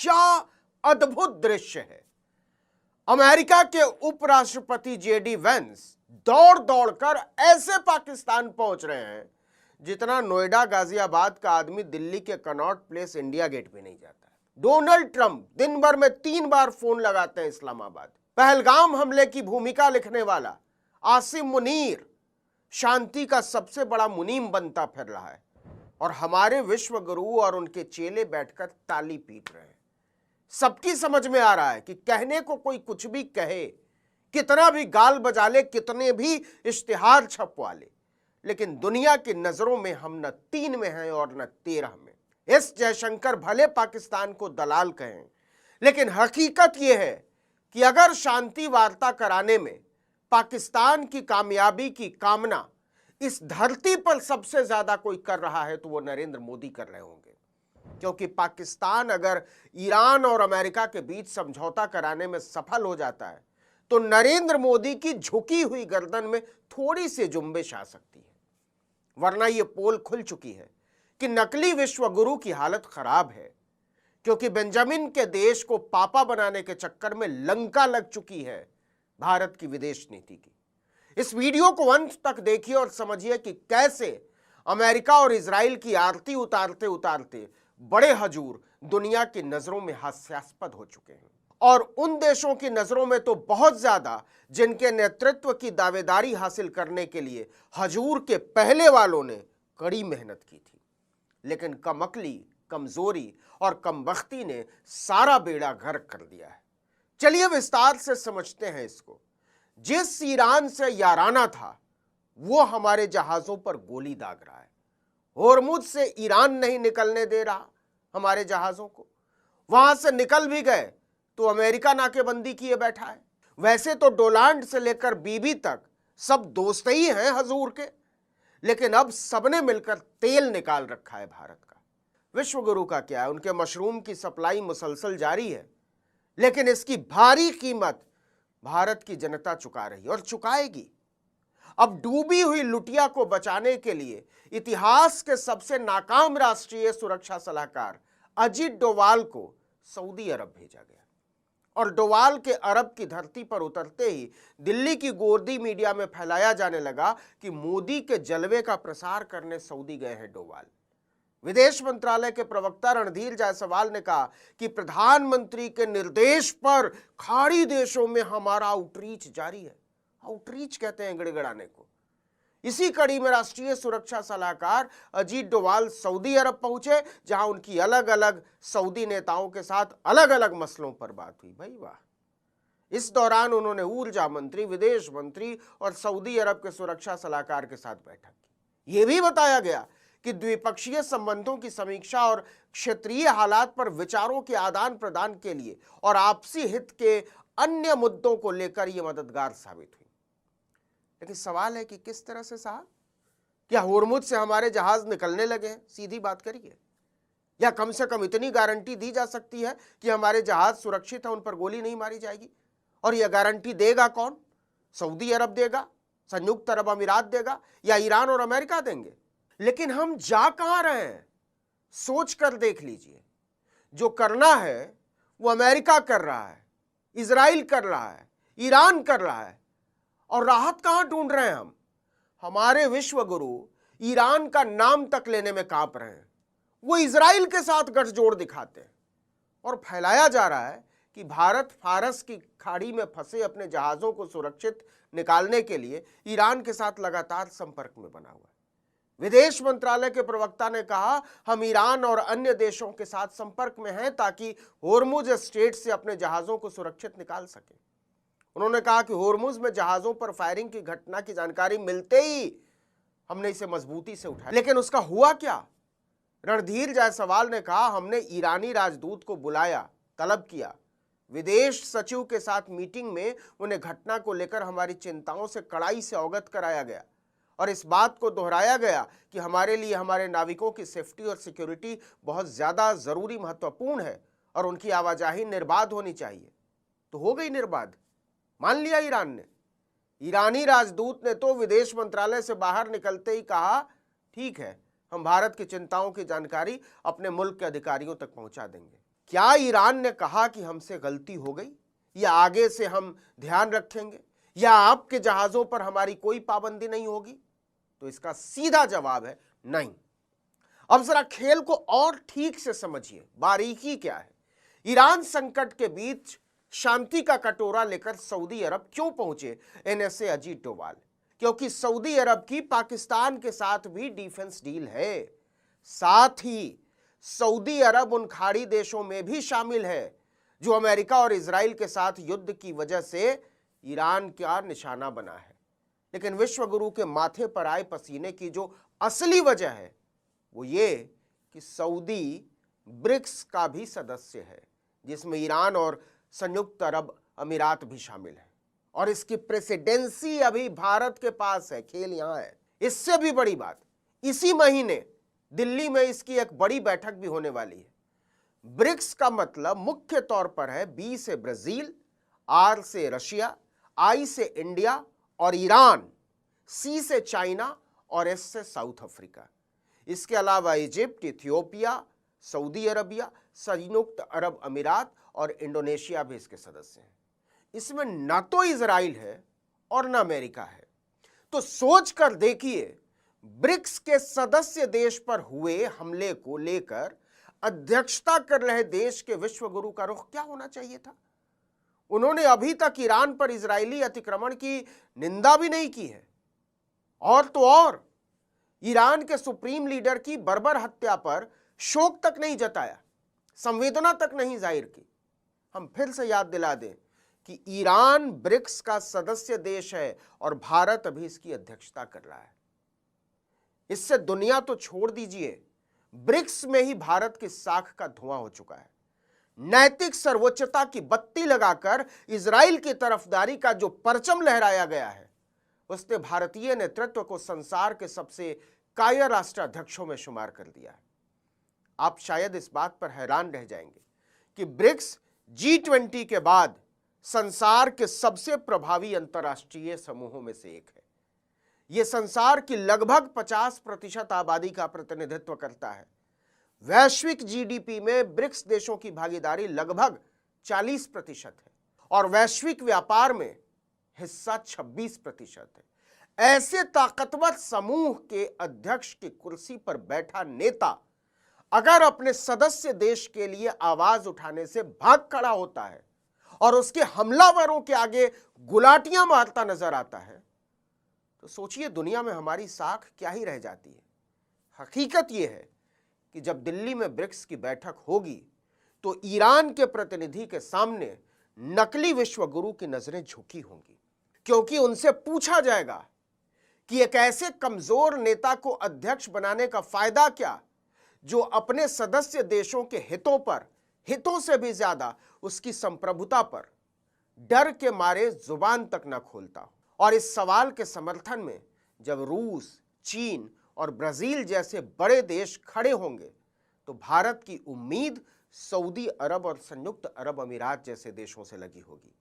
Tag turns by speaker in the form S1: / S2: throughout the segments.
S1: क्या अद्भुत दृश्य है। अमेरिका के उपराष्ट्रपति जेडी वेंस दौड़ दौड़कर ऐसे पाकिस्तान पहुंच रहे हैं जितना नोएडा गाजियाबाद का आदमी दिल्ली के कनॉट प्लेस इंडिया गेट पे नहीं जाता है। डोनाल्ड ट्रंप दिन भर में 3 बार फोन लगाते हैं इस्लामाबाद। पहलगाम हमले की भूमिका लिखने वाला आसिम मुनीर शांति का सबसे बड़ा मुनीम बनता फिर रहा है और हमारे विश्व गुरु और उनके चेले बैठकर ताली पीट रहे हैं। सबकी समझ में आ रहा है कि कहने को कोई कुछ भी कहे, कितना भी गाल बजा ले, कितने भी इश्तिहार छपवा ले, लेकिन दुनिया की नजरों में हम न 3 में हैं और न 13 में। एस जयशंकर भले पाकिस्तान को दलाल कहें, लेकिन हकीकत यह है कि अगर शांति वार्ता कराने में पाकिस्तान की कामयाबी की कामना इस धरती पर सबसे ज्यादा कोई कर रहा है तो वो नरेंद्र मोदी कर रहे होंगे। क्योंकि पाकिस्तान अगर ईरान और अमेरिका के बीच समझौता कराने में सफल हो जाता है तो नरेंद्र मोदी की झुकी हुई गर्दन में थोड़ी सी जुम्बिश आ सकती है, वरना यह पोल खुल चुकी है कि नकली विश्व गुरु की हालत खराब है, क्योंकि बेंजामिन के देश को पापा बनाने के चक्कर में लंका लग चुकी है भारत की विदेश नीति की। इस वीडियो को अंत तक देखिए और समझिए कि कैसे अमेरिका और इजराइल की आरती उतारते उतारते बड़े हजूर दुनिया की नजरों में हास्यास्पद हो चुके हैं, और उन देशों की नजरों में तो बहुत ज्यादा जिनके नेतृत्व की दावेदारी हासिल करने के लिए हजूर के पहले वालों ने कड़ी मेहनत की थी, लेकिन कमअक्ली, कमजोरी और कमबख्ती ने सारा बेड़ा गर्क कर दिया है। चलिए विस्तार से समझते हैं इसको। जिस ईरान से याराना था वो हमारे जहाजों पर गोली दाग रहा है। होर्मुज से ईरान नहीं निकलने दे रहा हमारे जहाजों को, वहां से निकल भी गए तो अमेरिका नाकेबंदी किए बैठा है। वैसे तो डोनाल्ड से लेकर बीबी तक सब दोस्त ही हैं हजूर के, लेकिन अब सबने मिलकर तेल निकाल रखा है भारत का। विश्व गुरु का क्या है, उनके मशरूम की सप्लाई मुसलसल जारी है, लेकिन इसकी भारी कीमत भारत की जनता चुका रही और चुकाएगी। अब डूबी हुई लुटिया को बचाने के लिए इतिहास के सबसे नाकाम राष्ट्रीय सुरक्षा सलाहकार अजीत डोवाल को सऊदी अरब भेजा गया, और डोवाल के अरब की धरती पर उतरते ही दिल्ली की गोरदी मीडिया में फैलाया जाने लगा कि मोदी के जलवे का प्रसार करने सऊदी गए हैं डोवाल। विदेश मंत्रालय के प्रवक्ता रणधीर जायसवाल ने कहा कि प्रधानमंत्री के निर्देश पर खाड़ी देशों में हमारा आउटरीच जारी है। आउटरीच कहते हैं गिड़गिड़ाने को। इसी कड़ी में राष्ट्रीय सुरक्षा सलाहकार अजीत डोवाल सऊदी अरब पहुंचे, जहां उनकी अलग अलग सऊदी नेताओं के साथ अलग अलग मसलों पर बात हुई। भाई वाह। इस दौरान उन्होंने ऊर्जा मंत्री, विदेश मंत्री और सऊदी अरब के सुरक्षा सलाहकार के साथ बैठक की। यह भी बताया गया कि द्विपक्षीय संबंधों की समीक्षा और क्षेत्रीय हालात पर विचारों के आदान प्रदान के लिए और आपसी हित के अन्य मुद्दों को लेकर यह मददगार साबित हुई। लेकिन सवाल है कि किस तरह से साहब? क्या होर्मुज से हमारे जहाज निकलने लगे हैं? सीधी बात करिए। या कम से कम इतनी गारंटी दी जा सकती है कि हमारे जहाज सुरक्षित है, उन पर गोली नहीं मारी जाएगी? और यह गारंटी देगा कौन? सऊदी अरब देगा, संयुक्त अरब अमीरात देगा, या ईरान और अमेरिका देंगे? लेकिन हम जा कहां रहे हैं सोच कर देख लीजिए। जो करना है वो अमेरिका कर रहा है, इजराइल कर रहा है, ईरान कर रहा है, और राहत कहां ढूंढ रहे हैं हम? हमारे विश्व गुरु ईरान का नाम तक लेने में कांप रहे हैं। वो इजराइल के साथ गठजोड़ दिखाते हैं, और फैलाया जा रहा है कि भारत फारस की खाड़ी में फंसे अपने जहाजों को सुरक्षित निकालने के लिए ईरान के साथ लगातार संपर्क में बना हुआ है। विदेश मंत्रालय के प्रवक्ता ने कहा, हम ईरान और अन्य देशों के साथ संपर्क में हैं ताकि होर्मुज स्ट्रेट से अपने जहाजों को सुरक्षित निकाल सके। उन्होंने कहा कि होर्मुज में जहाजों पर फायरिंग की घटना की जानकारी मिलते ही हमने इसे मजबूती से उठाया। लेकिन उसका हुआ क्या? रणधीर जायसवाल ने कहा, हमने ईरानी राजदूत को बुलाया, तलब किया, विदेश सचिव के साथ मीटिंग में उन्हें घटना को लेकर हमारी चिंताओं से कड़ाई से अवगत कराया गया, और इस बात को दोहराया गया कि हमारे लिए हमारे नाविकों की सेफ्टी और सिक्योरिटी बहुत ज्यादा जरूरी, महत्वपूर्ण है, और उनकी आवाजाही निर्बाध होनी चाहिए। तो हो गई निर्बाध, मान लिया ईरान ने। ईरानी राजदूत ने तो विदेश मंत्रालय से बाहर निकलते ही कहा, ठीक है, हम भारत की चिंताओं की जानकारी अपने मुल्क के अधिकारियों तक पहुंचा देंगे। क्या ईरान ने कहा कि हमसे गलती हो गई, या आगे से हम ध्यान रखेंगे, या आपके जहाजों पर हमारी कोई पाबंदी नहीं होगी? तो इसका सीधा जवाब है नहीं। अब जरा खेल को और ठीक से समझिए, बारीकी क्या है। ईरान संकट के बीच शांति का कटोरा लेकर सऊदी अरब क्यों पहुंचे एनएसए अजीत डोभाल? क्योंकि सऊदी अरब की पाकिस्तान के साथ भी डिफेंस डील है। साथ ही सऊदी अरब उन खाड़ी देशों में भी शामिल है जो अमेरिका और इजराइल के साथ युद्ध की वजह से ईरान का निशाना बना है। लेकिन विश्व गुरु के माथे पर आए पसीने की जो असली वजह है वो ये कि सऊदी ब्रिक्स का भी सदस्य है, जिसमें ईरान और संयुक्त अरब अमीरात भी शामिल है, और इसकी प्रेसिडेंसी अभी भारत के पास है। खेल यहां है। इससे भी बड़ी बात, इसी महीने दिल्ली में इसकी एक बड़ी बैठक भी होने वाली है। ब्रिक्स का मतलब मुख्य तौर पर है बी से ब्राजील, आर से रशिया, आई से इंडिया और ईरान, सी से चाइना और एस से साउथ अफ्रीका। इसके अलावा इजिप्ट, इथियोपिया, सऊदी अरबिया, संयुक्त अरब अमीरात और इंडोनेशिया भी इसके सदस्य हैं। इसमें न तो इजराइल है और न अमेरिका है। तो सोच कर देखिए, ब्रिक्स के सदस्य देश पर हुए हमले को लेकर अध्यक्षता कर रहे देश के विश्व गुरु का रुख क्या होना चाहिए था? उन्होंने अभी तक ईरान पर इजरायली अतिक्रमण की निंदा भी नहीं की है, और तो और ईरान के सुप्रीम लीडर की बर्बर हत्या पर शोक तक नहीं जताया, संवेदना तक नहीं जाहिर की। हम फिर से याद दिला दें कि ईरान ब्रिक्स का सदस्य देश है और भारत अभी इसकी अध्यक्षता कर रहा है। इससे दुनिया तो छोड़ दीजिए, ब्रिक्स में ही भारत की साख का धुआं हो चुका है। नैतिक सर्वोच्चता की बत्ती लगाकर इजराइल की तरफदारी का जो परचम लहराया गया है, उसने भारतीय नेतृत्व को संसार के सबसे कायर राष्ट्राध्यक्षों में शुमार कर दिया है। आप शायद इस बात पर हैरान रह जाएंगे कि ब्रिक्स G20 के बाद संसार के सबसे प्रभावी अंतर्राष्ट्रीय समूहों में से एक है। यह संसार की लगभग 50% आबादी का प्रतिनिधित्व करता है। वैश्विक जीडीपी में ब्रिक्स देशों की भागीदारी लगभग 40% है और वैश्विक व्यापार में हिस्सा 26% है। ऐसे ताकतवर समूह के अध्यक्ष की कुर्सी पर बैठा नेता अगर अपने सदस्य देश के लिए आवाज उठाने से भाग खड़ा होता है और उसके हमलावरों के आगे गुलाटियां मारता नजर आता है, तो सोचिए दुनिया में हमारी साख क्या ही रह जाती है। हकीकत यह है कि जब दिल्ली में ब्रिक्स की बैठक होगी तो ईरान के प्रतिनिधि के सामने नकली विश्व गुरु की नजरें झुकी होंगी, क्योंकि उनसे पूछा जाएगा कि एक ऐसे कमजोर नेता को अध्यक्ष बनाने का फायदा क्या, जो अपने सदस्य देशों के हितों पर, हितों से भी ज्यादा उसकी संप्रभुता पर डर के मारे जुबान तक न खोलता हो। और इस सवाल के समर्थन में जब रूस, चीन और ब्राजील जैसे बड़े देश खड़े होंगे, तो भारत की उम्मीद सऊदी अरब और संयुक्त अरब अमीरात जैसे देशों से लगी होगी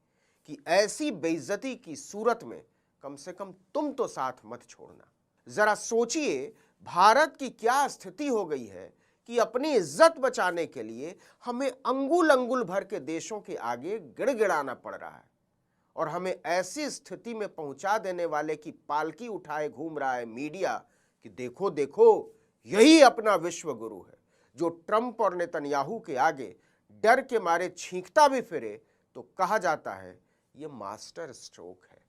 S1: कि ऐसी बेइज्जती की सूरत में कम से कम तुम तो साथ मत छोड़ना। जरा सोचिए भारत की क्या स्थिति हो गई है कि अपनी इज्जत बचाने के लिए हमें अंगुल अंगुल भर के देशों के आगे गिड़गिड़ाना पड़ रहा है, और हमें ऐसी स्थिति में पहुंचा देने वाले की पालकी उठाए घूम रहा है मीडिया कि देखो देखो यही अपना विश्व गुरु है, जो ट्रंप और नेतन्याहू के आगे डर के मारे छींकता भी फिरे तो कहा जाता है ये मास्टर स्ट्रोक है।